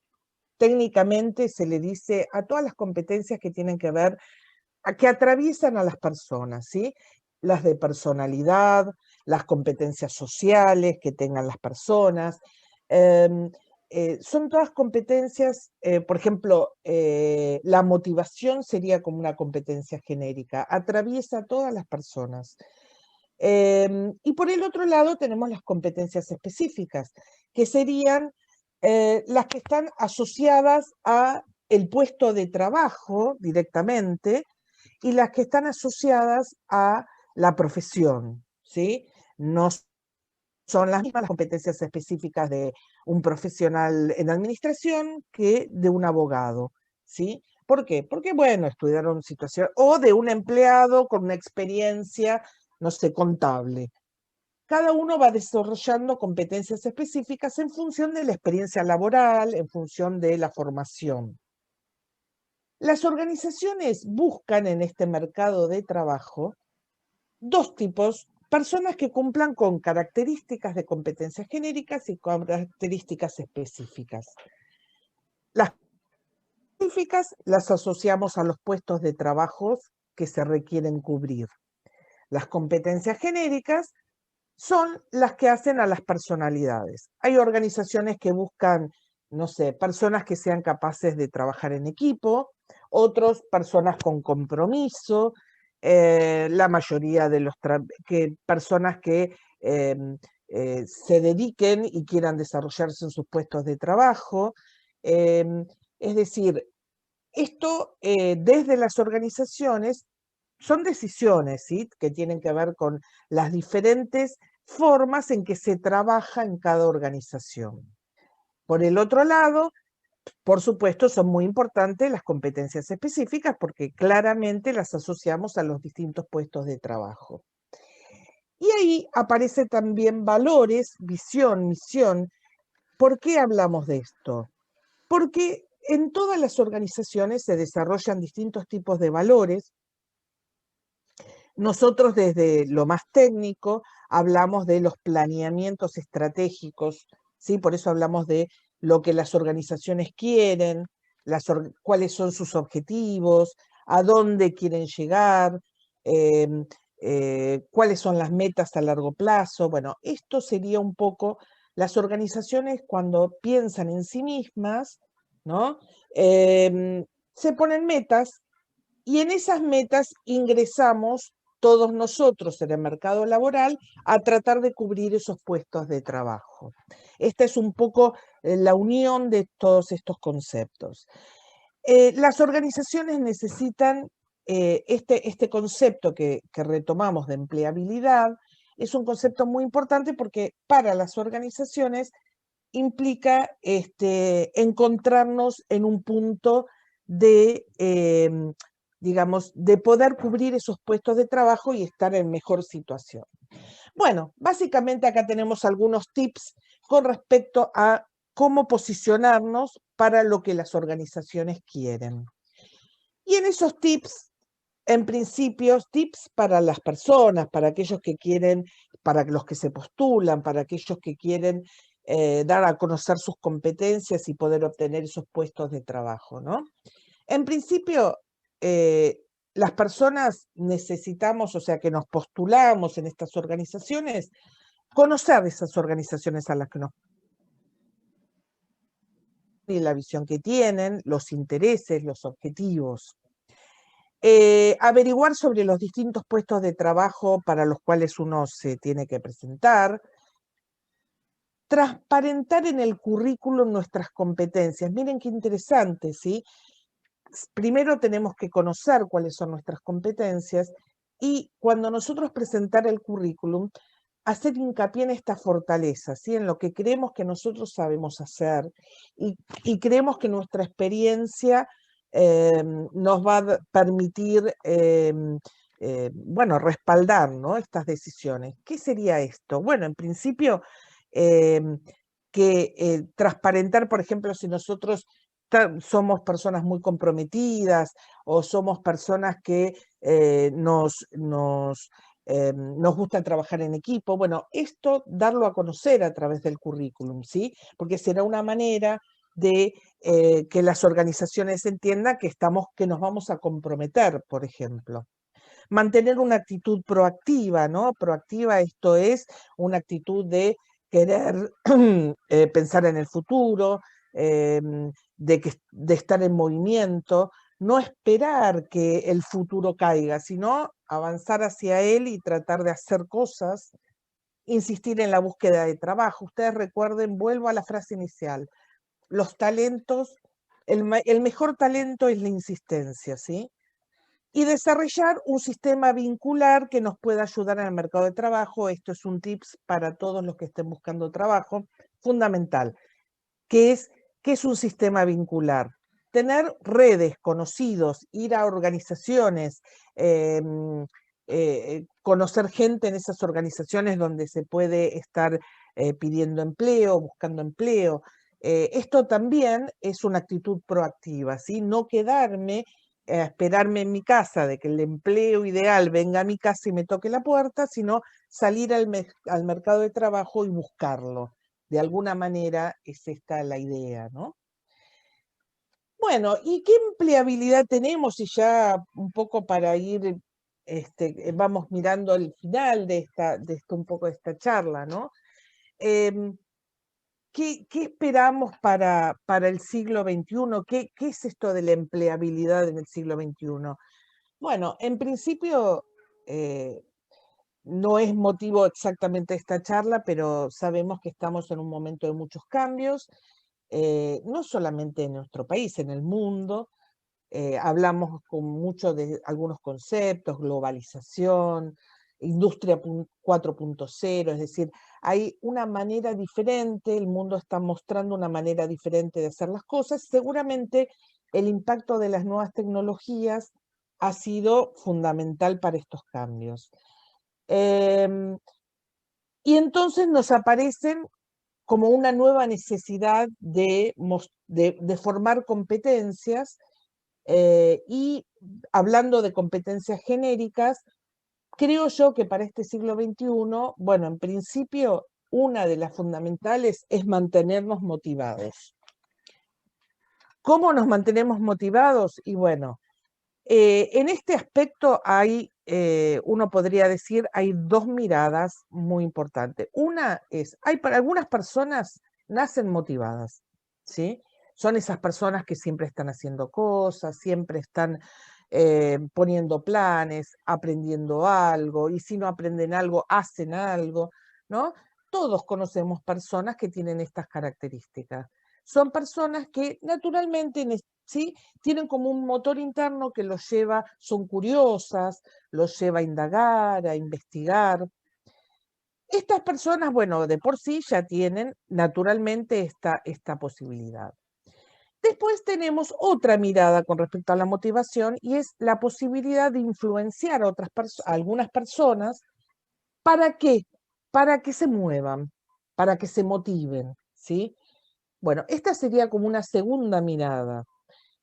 técnicamente se le dice a todas las competencias que tienen que ver, que atraviesan a las personas, ¿sí? Las de personalidad, las competencias sociales que tengan las personas, son todas competencias, por ejemplo, la motivación sería como una competencia genérica, atraviesa a todas las personas. Y por el otro lado tenemos las competencias específicas, que serían las que están asociadas a el puesto de trabajo directamente y las que están asociadas a la profesión, ¿sí? No son las mismas las competencias específicas de un profesional en administración que de un abogado, ¿sí? ¿Por qué? Porque, bueno, estudiaron situación, o de un empleado con una experiencia, no sé, contable. Cada uno va desarrollando competencias específicas en función de la experiencia laboral, en función de la formación. Las organizaciones buscan en este mercado de trabajo dos tipos, personas que cumplan con características de competencias genéricas y características específicas. Las específicas las asociamos a los puestos de trabajo que se requieren cubrir. Las competencias genéricas son las que hacen a las personalidades. Hay organizaciones que buscan, no sé, personas que sean capaces de trabajar en equipo, otros personas con compromiso, la mayoría de personas que se dediquen y quieran desarrollarse en sus puestos de trabajo. Es decir, esto desde las organizaciones son decisiones, ¿sí?, que tienen que ver con las diferentes formas en que se trabaja en cada organización. Por el otro lado, por supuesto, son muy importantes las competencias específicas porque claramente las asociamos a los distintos puestos de trabajo. Y ahí aparece también valores, visión, misión. ¿Por qué hablamos de esto? Porque en todas las organizaciones se desarrollan distintos tipos de valores. Nosotros desde lo más técnico hablamos de los planeamientos estratégicos, ¿sí? Por eso hablamos de lo que las organizaciones quieren, cuáles son sus objetivos, a dónde quieren llegar, cuáles son las metas a largo plazo. Bueno, esto sería un poco las organizaciones cuando piensan en sí mismas, ¿no? Se ponen metas y en esas metas ingresamos todos nosotros en el mercado laboral a tratar de cubrir esos puestos de trabajo. Esta es un poco la unión de todos estos conceptos. Las organizaciones necesitan este concepto que retomamos de empleabilidad, es un concepto muy importante porque para las organizaciones implica encontrarnos en un punto de, digamos, de poder cubrir esos puestos de trabajo y estar en mejor situación. Bueno, básicamente acá tenemos algunos tips con respecto a cómo posicionarnos para lo que las organizaciones quieren. Y en esos tips, en principio, tips para las personas, para aquellos que quieren, para los que se postulan, para aquellos que quieren dar a conocer sus competencias y poder obtener esos puestos de trabajo, ¿no? En principio, las personas necesitamos, o sea, que nos postulamos en estas organizaciones, conocer esas organizaciones a las que nos y la visión que tienen, los intereses, los objetivos. Averiguar sobre los distintos puestos de trabajo para los cuales uno se tiene que presentar. Transparentar en el currículum nuestras competencias. Miren qué interesante, ¿sí? Primero tenemos que conocer cuáles son nuestras competencias y cuando nosotros presentar el currículum, hacer hincapié en esta fortaleza, ¿sí? En lo que creemos que nosotros sabemos hacer y creemos que nuestra experiencia nos va a permitir, bueno, respaldar, ¿no?, estas decisiones. ¿Qué sería esto? Bueno, en principio, transparentar, por ejemplo, si nosotros somos personas muy comprometidas o somos personas que nos gusta trabajar en equipo. Bueno, esto darlo a conocer a través del currículum, ¿sí? Porque será una manera de que las organizaciones entiendan que nos vamos a comprometer, por ejemplo. Mantener una actitud proactiva, ¿no? Proactiva, esto es una actitud de querer pensar en el futuro, de estar en movimiento, no esperar que el futuro caiga, sino avanzar hacia él y tratar de hacer cosas, insistir en la búsqueda de trabajo. Ustedes recuerden, vuelvo a la frase inicial, los talentos, el mejor talento es la insistencia, ¿sí? Y desarrollar un sistema vincular que nos pueda ayudar en el mercado de trabajo. Esto es un tips para todos los que estén buscando trabajo, fundamental. ¿Qué es un sistema vincular? Tener redes, conocidos, ir a organizaciones, conocer gente en esas organizaciones donde se puede estar pidiendo empleo, buscando empleo. Esto también es una actitud proactiva, ¿sí? No quedarme a esperarme en mi casa de que el empleo ideal venga a mi casa y me toque la puerta, sino salir al mercado de trabajo y buscarlo. De alguna manera es esta la idea, ¿no? Bueno, ¿y qué empleabilidad tenemos? Y ya un poco para ir, vamos mirando el final de un poco de esta charla, ¿no? ¿Qué esperamos para el siglo XXI? ¿Qué es esto de la empleabilidad en el siglo XXI? Bueno, en principio no es motivo exactamente de esta charla, pero sabemos que estamos en un momento de muchos cambios, no solamente en nuestro país, en el mundo. Hablamos con mucho de algunos conceptos, globalización, industria 4.0, es decir, hay una manera diferente, el mundo está mostrando una manera diferente de hacer las cosas. Seguramente el impacto de las nuevas tecnologías ha sido fundamental para estos cambios. Y entonces nos aparecen como una nueva necesidad de formar competencias, y hablando de competencias genéricas, creo yo que para este siglo XXI, bueno, en principio, una de las fundamentales es mantenernos motivados. ¿Cómo nos mantenemos motivados? Y bueno, en este aspecto hay, uno podría decir, hay dos miradas muy importantes. Una es, para algunas personas nacen motivadas, ¿sí? Son esas personas que siempre están haciendo cosas, siempre están poniendo planes, aprendiendo algo, y si no aprenden algo, hacen algo, ¿no? Todos conocemos personas que tienen estas características. Son personas que naturalmente, ¿sí?, tienen como un motor interno que los lleva, son curiosas, los lleva a indagar, a investigar. Estas personas, bueno, de por sí ya tienen naturalmente esta posibilidad. Después tenemos otra mirada con respecto a la motivación, y es la posibilidad de influenciar a algunas personas. ¿Para qué? Para que se muevan, para que se motiven, ¿sí? Bueno, esta sería como una segunda mirada.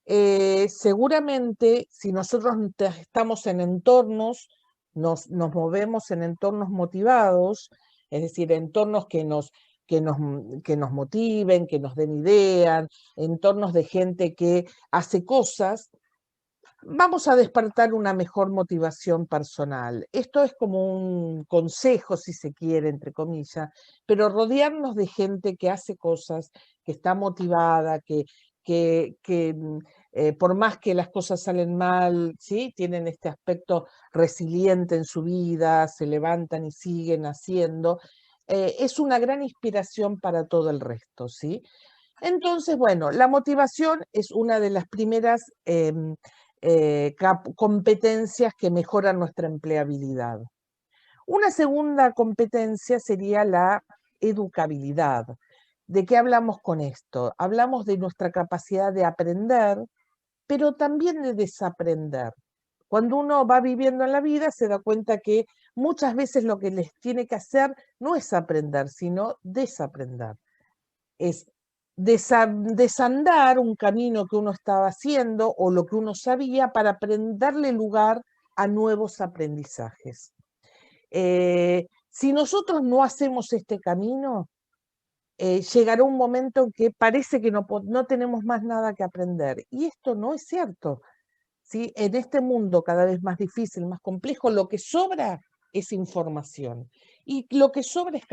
Seguramente, si nosotros estamos en entornos, nos movemos en entornos motivados, es decir, entornos que nos motiven, que nos den ideas, entornos de gente que hace cosas, vamos a despertar una mejor motivación personal. Esto es como un consejo, si se quiere, entre comillas, pero rodearnos de gente que hace cosas, que está motivada, que por más que las cosas salen mal, ¿sí?, tienen este aspecto resiliente en su vida, se levantan y siguen haciendo, es una gran inspiración para todo el resto, ¿sí? Entonces, bueno, la motivación es una de las primeras competencias que mejoran nuestra empleabilidad. Una segunda competencia sería la educabilidad. ¿De qué hablamos con esto? Hablamos de nuestra capacidad de aprender, pero también de desaprender. Cuando uno va viviendo en la vida se da cuenta que muchas veces lo que les tiene que hacer no es aprender, sino desaprender. Es desandar un camino que uno estaba haciendo o lo que uno sabía para darle lugar a nuevos aprendizajes. Si nosotros no hacemos este camino, llegará un momento en que parece que no tenemos más nada que aprender. Y esto no es cierto, ¿sí? En este mundo cada vez más difícil, más complejo, lo que sobra es información. Y lo que sobra es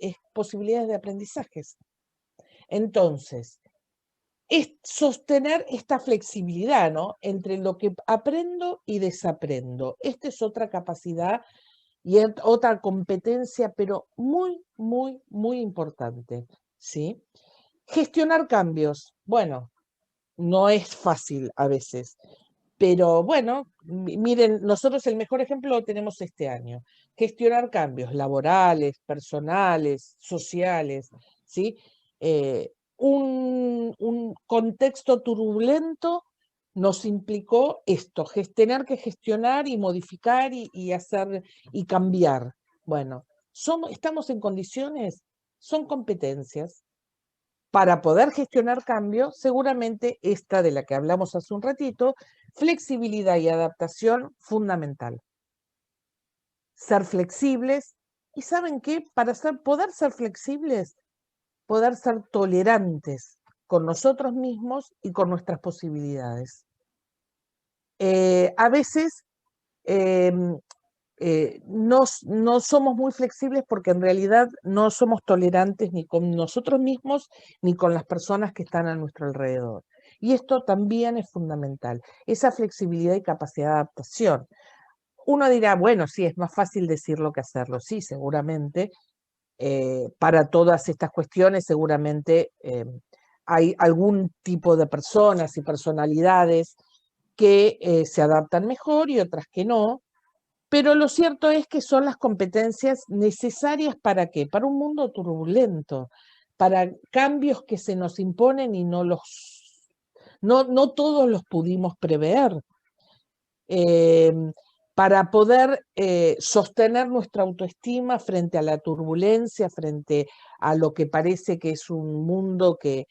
es posibilidades de aprendizajes. Entonces, es sostener esta flexibilidad, ¿no?, entre lo que aprendo y desaprendo. Esta es otra capacidad y otra competencia, pero muy, muy, muy importante, ¿sí? Gestionar cambios. Bueno, no es fácil a veces, pero bueno, miren, nosotros el mejor ejemplo lo tenemos este año. Gestionar cambios laborales, personales, sociales, ¿sí? Un contexto turbulento nos implicó esto, tener que gestionar y modificar y hacer y cambiar. Bueno, estamos en condiciones, son competencias. Para poder gestionar cambio, seguramente esta de la que hablamos hace un ratito, flexibilidad y adaptación fundamental. Ser flexibles, y ¿saben qué? Para poder ser flexibles, poder ser tolerantes con nosotros mismos y con nuestras posibilidades. A veces no somos muy flexibles porque en realidad no somos tolerantes ni con nosotros mismos ni con las personas que están a nuestro alrededor. Y esto también es fundamental, esa flexibilidad y capacidad de adaptación. Uno dirá, bueno, sí, es más fácil decirlo que hacerlo. Sí, seguramente. Para todas estas cuestiones, seguramente hay algún tipo de personas y personalidades que se adaptan mejor y otras que no. Pero lo cierto es que son las competencias necesarias ¿para qué? Para un mundo turbulento, para cambios que se nos imponen y no todos los pudimos prever. Para poder sostener nuestra autoestima frente a la turbulencia, frente a lo que parece que es un mundo que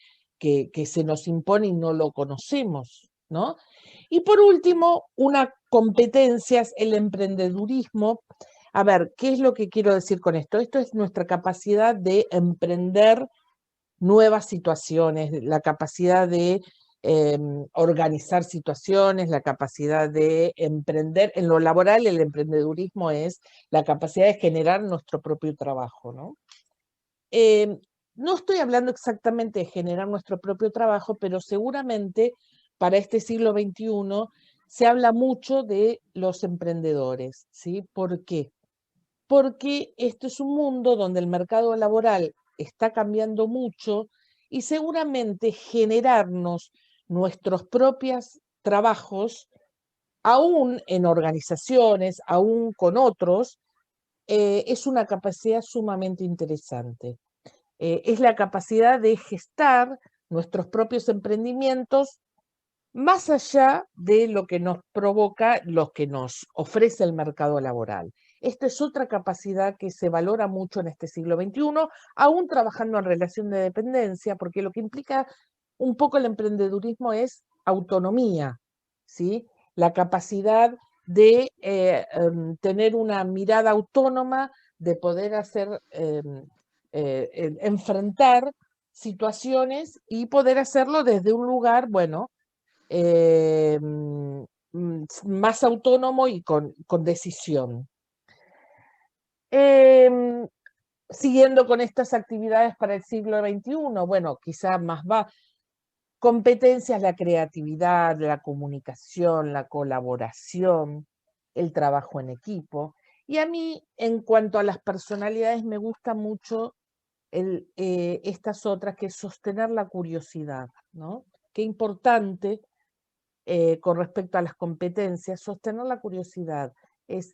se nos impone y no lo conocemos, ¿no? Y por último, una competencia es el emprendedurismo. A ver, ¿qué es lo que quiero decir con esto? Esto es nuestra capacidad de emprender nuevas situaciones, la capacidad de organizar situaciones, la capacidad de emprender. En lo laboral, el emprendedurismo es la capacidad de generar nuestro propio trabajo, ¿no? No estoy hablando exactamente de generar nuestro propio trabajo, pero seguramente para este siglo XXI se habla mucho de los emprendedores, ¿sí? ¿Por qué? Porque esto es un mundo donde el mercado laboral está cambiando mucho y seguramente generarnos nuestros propios trabajos, aún en organizaciones, aún con otros, es una capacidad sumamente interesante. Es la capacidad de gestar nuestros propios emprendimientos más allá de lo que nos provoca, lo que nos ofrece el mercado laboral. Esta es otra capacidad que se valora mucho en este siglo XXI, aún trabajando en relación de dependencia, porque lo que implica un poco el emprendedurismo es autonomía, ¿sí? La capacidad de tener una mirada autónoma, de poder enfrentar situaciones y poder hacerlo desde un lugar, bueno, más autónomo y con decisión. Siguiendo con estas actividades para el siglo XXI, bueno, quizá más competencias, la creatividad, la comunicación, la colaboración, el trabajo en equipo. Y a mí, en cuanto a las personalidades, me gusta mucho estas otras, que es sostener la curiosidad, ¿no? Qué importante. Con respecto a las competencias, sostener la curiosidad es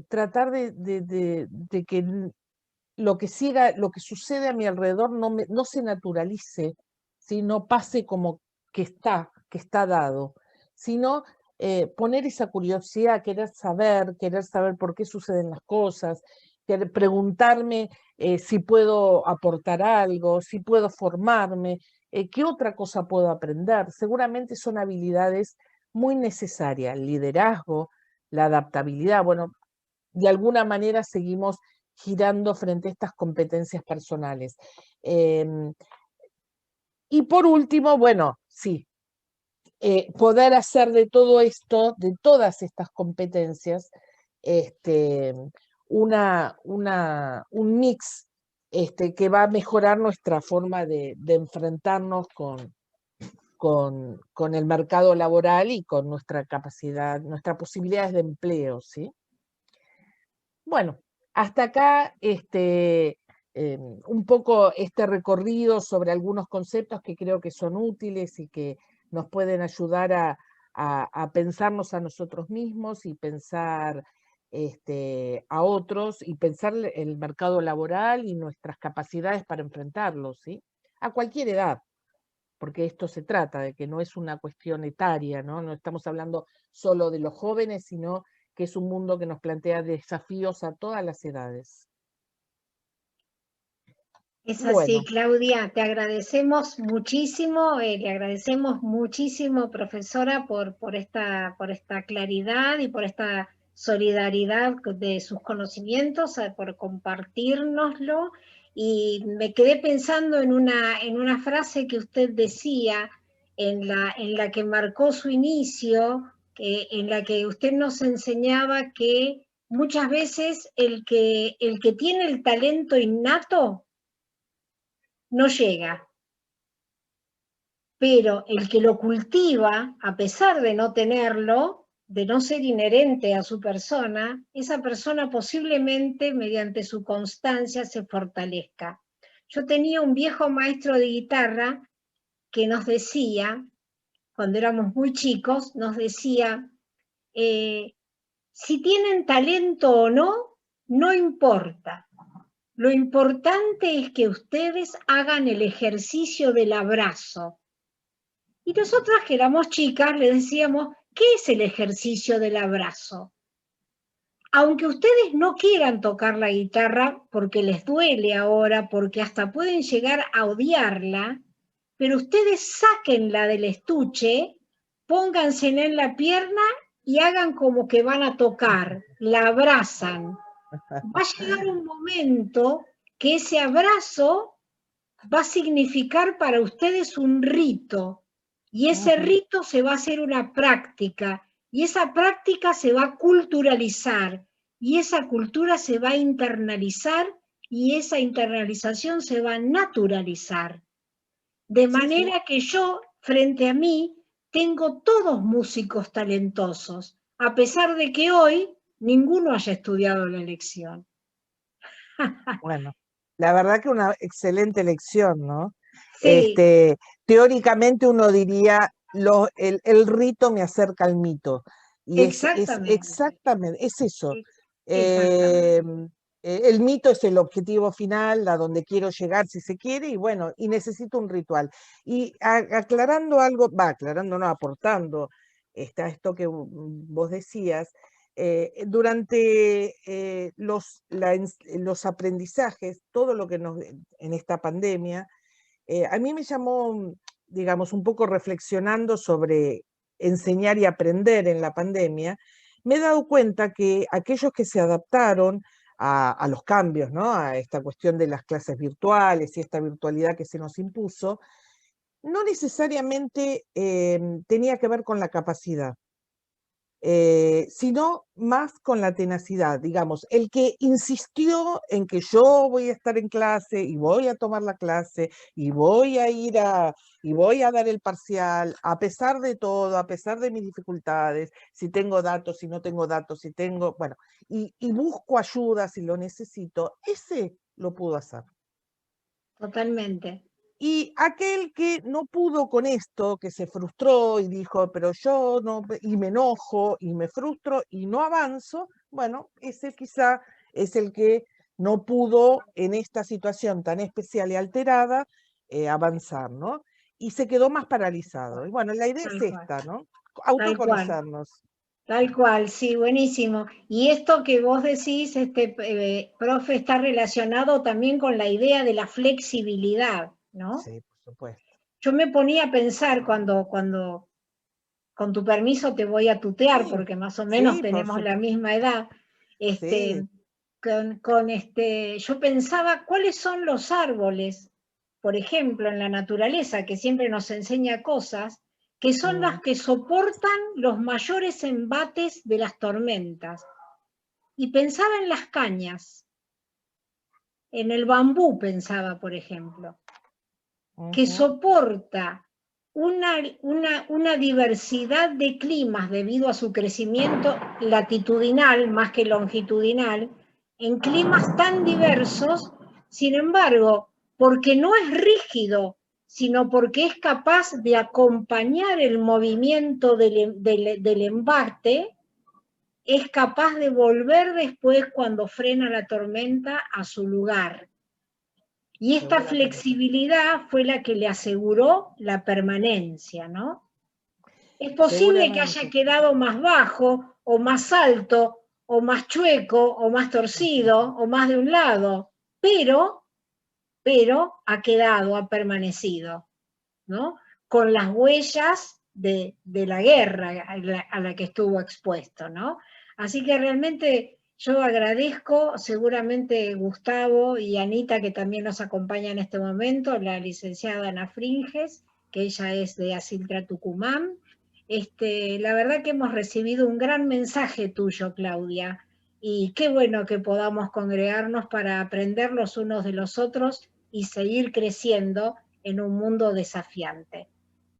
tratar de que lo que sucede a mi alrededor no se naturalice, ¿sí? No pase como que está dado, sino poner esa curiosidad, querer saber por qué suceden las cosas, preguntarme si puedo aportar algo, si puedo formarme, ¿qué otra cosa puedo aprender? Seguramente son habilidades muy necesarias, el liderazgo, la adaptabilidad. Bueno, de alguna manera seguimos girando frente a estas competencias personales. Y por último, bueno, sí, poder hacer de todo esto, de todas estas competencias, un mix que va a mejorar nuestra forma de enfrentarnos con el mercado laboral y con nuestra capacidad, nuestras posibilidades de empleo, ¿sí? Bueno, hasta acá un poco este recorrido sobre algunos conceptos que creo que son útiles y que nos pueden ayudar a pensarnos a nosotros mismos y pensar a otros y pensar el mercado laboral y nuestras capacidades para enfrentarlo, ¿sí? A cualquier edad, porque esto se trata de que no es una cuestión etaria, ¿no? No estamos hablando solo de los jóvenes, sino que es un mundo que nos plantea desafíos a todas las edades. Es así, Claudia, te agradecemos muchísimo, le agradecemos muchísimo, profesora, por esta claridad y por esta solidaridad de sus conocimientos, por compartirnoslo. Y me quedé pensando en una frase que usted decía, en la que marcó su inicio, en la que usted nos enseñaba que muchas veces el que tiene el talento innato no llega, pero el que lo cultiva, a pesar de no tenerlo, de no ser inherente a su persona, esa persona posiblemente mediante su constancia se fortalezca. Yo tenía un viejo maestro de guitarra que nos decía, cuando éramos muy chicos, nos decía, si tienen talento o no, no importa. Lo importante es que ustedes hagan el ejercicio del abrazo. Y nosotras que éramos chicas le decíamos, ¿qué es el ejercicio del abrazo? Aunque ustedes no quieran tocar la guitarra porque les duele ahora, porque hasta pueden llegar a odiarla, pero ustedes sáquenla del estuche, pónganse en la pierna y hagan como que van a tocar, la abrazan. Va a llegar un momento que ese abrazo va a significar para ustedes un rito, y ese rito se va a hacer una práctica, y esa práctica se va a culturalizar, y esa cultura se va a internalizar, y esa internalización se va a naturalizar. De manera que yo, frente a mí, tengo todos músicos talentosos, a pesar de que hoy ninguno haya estudiado la lección. Bueno, la verdad que una excelente lección, ¿no? Sí. Teóricamente uno diría, el rito me acerca al mito. Y exactamente, es eso. El mito es el objetivo final, a donde quiero llegar si se quiere, y bueno, y necesito un ritual. Y aclarando algo, aportando a esto que vos decías, durante los aprendizajes, todo lo que en esta pandemia, a mí me llamó, digamos, un poco reflexionando sobre enseñar y aprender en la pandemia, me he dado cuenta que aquellos que se adaptaron a los cambios, ¿no? A esta cuestión de las clases virtuales y esta virtualidad que se nos impuso, no necesariamente tenía que ver con la capacidad. Sino más con la tenacidad, digamos, el que insistió en que yo voy a estar en clase y voy a tomar la clase y voy a y voy a dar el parcial, a pesar de todo, a pesar de mis dificultades, si tengo datos, si no tengo datos, si tengo, bueno, y busco ayuda si lo necesito, ese lo pudo hacer. Totalmente. Y aquel que no pudo con esto, que se frustró y dijo, pero yo no, y me enojo y me frustro y no avanzo, bueno, ese quizá es el que no pudo en esta situación tan especial y alterada avanzar, ¿no? Y se quedó más paralizado. Y bueno, la idea es esta, ¿no? Autoconocernos. Tal cual, sí, buenísimo. Y esto que vos decís, profe, está relacionado también con la idea de la flexibilidad, ¿no? Sí, por supuesto. Yo me ponía a pensar cuando con tu permiso te voy a tutear, sí, porque más o menos sí, tenemos la misma edad. Sí. Yo pensaba, ¿cuáles son los árboles, por ejemplo, en la naturaleza, que siempre nos enseña cosas, que son las que soportan los mayores embates de las tormentas? y pensaba en las cañas, en el bambú pensaba, por ejemplo, que soporta una diversidad de climas debido a su crecimiento latitudinal más que longitudinal, en climas tan diversos, sin embargo, porque no es rígido, sino porque es capaz de acompañar el movimiento del embate, es capaz de volver después cuando frena la tormenta a su lugar. Y esta flexibilidad fue la que le aseguró la permanencia, ¿no? Es posible que haya quedado más bajo, o más alto, o más chueco, o más torcido, o más de un lado, pero ha quedado, ha permanecido, ¿no? Con las huellas de la guerra a la que estuvo expuesto, ¿no? Así que realmente yo agradezco, seguramente Gustavo y Anita, que también nos acompaña en este momento, la licenciada Ana Fringes, que ella es de Asiltra Tucumán. La verdad que hemos recibido un gran mensaje tuyo, Claudia, y qué bueno que podamos congregarnos para aprender los unos de los otros y seguir creciendo en un mundo desafiante.